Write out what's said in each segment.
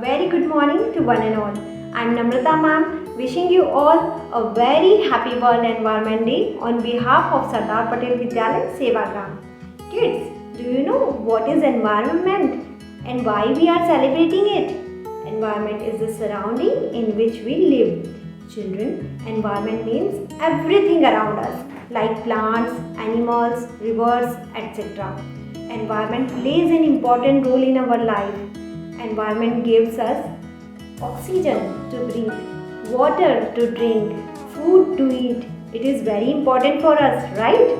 very good morning to one and all. I'm Namrata ma'am, wishing you all a very happy World Environment Day on behalf of Sardar Patel Vidyalaya Sevagram. Kids, do you know what is environment and why we are celebrating it? Environment is the surrounding in which we live. Children, environment means everything around us like plants, animals, rivers, etc. Environment plays an important role in our life. Environment gives us oxygen to breathe, water to drink, food to eat. It is very important for us, right?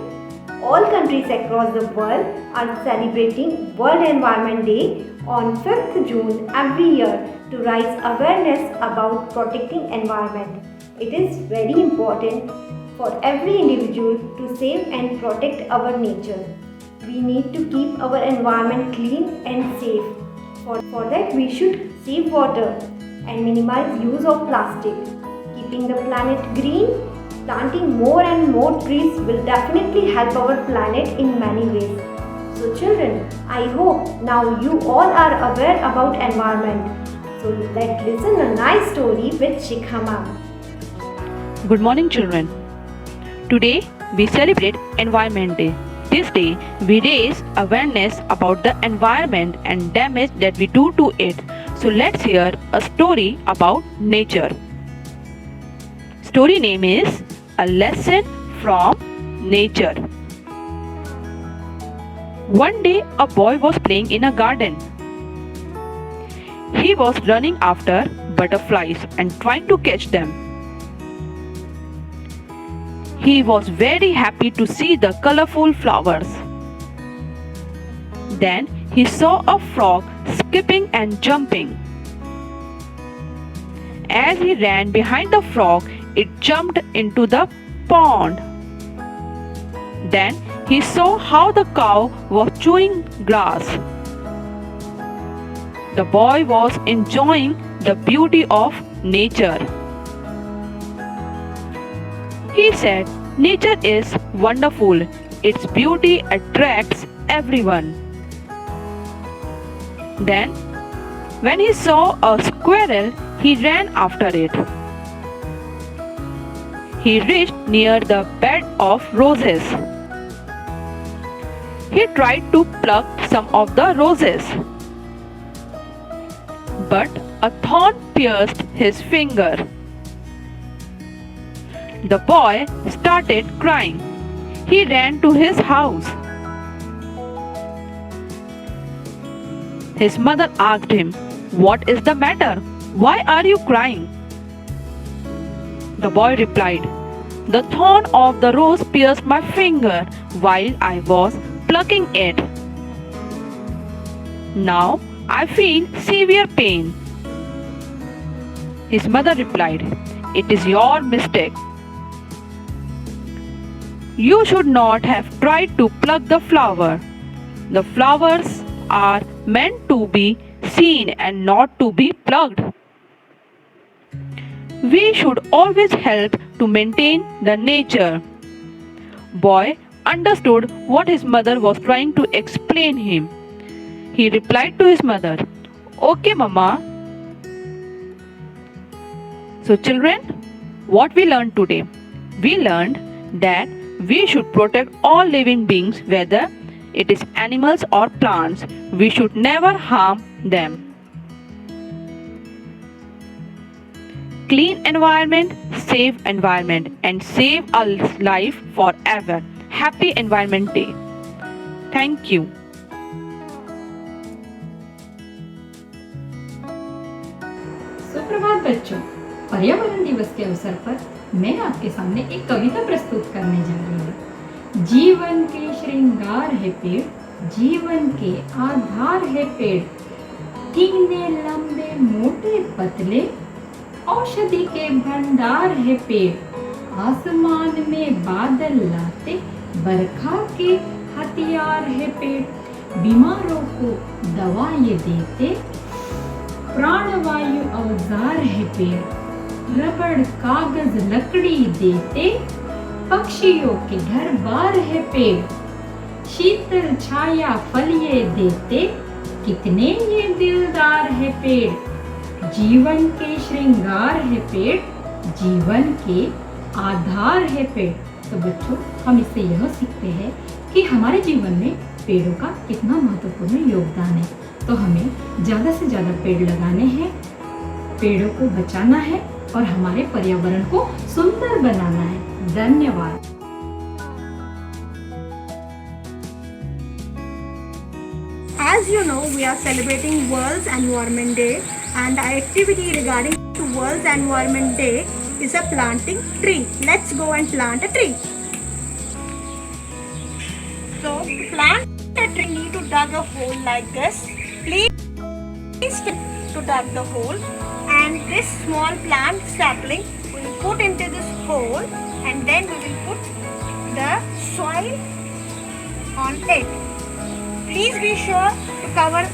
All countries across the world are celebrating World Environment Day on 5th June every year to raise awareness about protecting environment. It is very important for every individual to save and protect our nature. We need to keep our environment clean and safe. For that, we should save water and minimize use of plastic. Keeping the planet green, planting more and more trees will definitely help our planet in many ways. So children, I hope now you all are aware about environment. So let's listen a nice story with Shikha ma'am. Good morning, children. Today we celebrate Environment Day. This day we raise awareness about the environment and damage that we do to it. So let's hear a story about nature. Story name is A Lesson from Nature. One day a boy was playing in a garden. He was running after butterflies and trying to catch them. He was very happy to see the colorful flowers. Then he saw a frog skipping and jumping. As he ran behind the frog, it jumped into the pond. Then he saw how the cow was chewing grass. The boy was enjoying the beauty of nature. He said, "Nature is wonderful. Its beauty attracts everyone." Then, when he saw a squirrel, he ran after it. He reached near the bed of roses. He tried to pluck some of the roses, but a thorn pierced his finger. The boy started crying. He ran to his house. His mother asked him, "What is the matter? Why are you crying?" The boy replied, "The thorn of the rose pierced my finger while I was plucking it. Now I feel severe pain." His mother replied, "It is your mistake. You should not have tried to pluck the flower. The flowers are meant to be seen and not to be plucked. We should always help to maintain the nature." Boy understood what his mother was trying to explain him. He replied to his mother, "Okay, Mama." So children, what we learned today? We learned that we should protect all living beings, whether it is animals or plants. We should never harm them. Clean environment, and save our life forever. Happy Environment Day. Thank you. सुप्रभात बच्चों, पर्यावरण दिवस के अवसर पर मैं आपके सामने एक कविता प्रस्तुत करने जा रही हूँ। जीवन के श्रृंगार है पेड़, जीवन के आधार है पेड़, तीने लंबे मोटे पतले, औषधि के भंडार है पेड़, आसमान में बादल लाते, बरखा के हथियार है पेड़, बीमारों को दवाएं देते, प्राणवायु औजार है पेड़, रबड़ कागज लकड़ी देते, पक्षियों के घर बार है पेड़, शीतल छाया फल ये देते, कितने ये दिलदार है पेड़, जीवन के श्रृंगार है पेड़, जीवन के आधार है पेड़। तो बच्चों, हम इससे यह सीखते हैं कि हमारे जीवन में पेड़ों का कितना महत्वपूर्ण योगदान है। तो हमें ज़्यादा से ज़्यादा पेड़ लगाने हैं, पेड़ों को बचाना है और हमारे पर्यावरण को सुंदर बनाना है। धन्यवाद। As you know, we are celebrating World's Environment Day, and our activity regarding to World's Environment Day is a planting tree. Let's go and plant a tree. So to plant a tree, you need to dig a hole like this. Please to dig the hole, and this small plant sapling we will put into this hole, and then we will put the soil on it. Please be sure to cover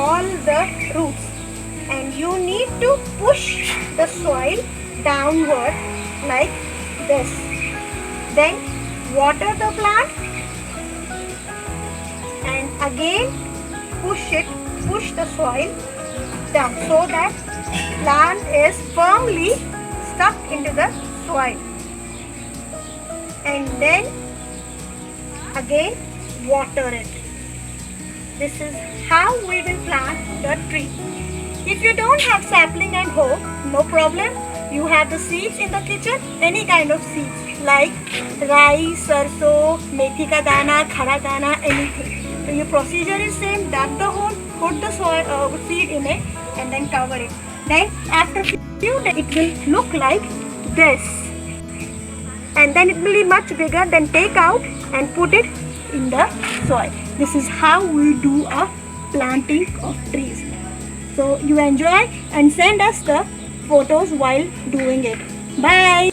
all the roots, and you need to push the soil downward like this. Then water the plant, and again push the soil down so that plant is firmly stuck into the soil, and then again water it. This is how we will plant the tree. If you don't have sapling and hoe, no problem. You have the seeds in the kitchen, any kind of seeds like rice, sarso, methi ka dana, khara dana, anything. So your procedure is same. Dig the hole, put the soil seed in it, and then cover it. Then after few days, it will look like this, and then it will be much bigger. Then take out and put it in the soil. This is how we do a planting of trees. So you enjoy and send us the photos while doing it. Bye.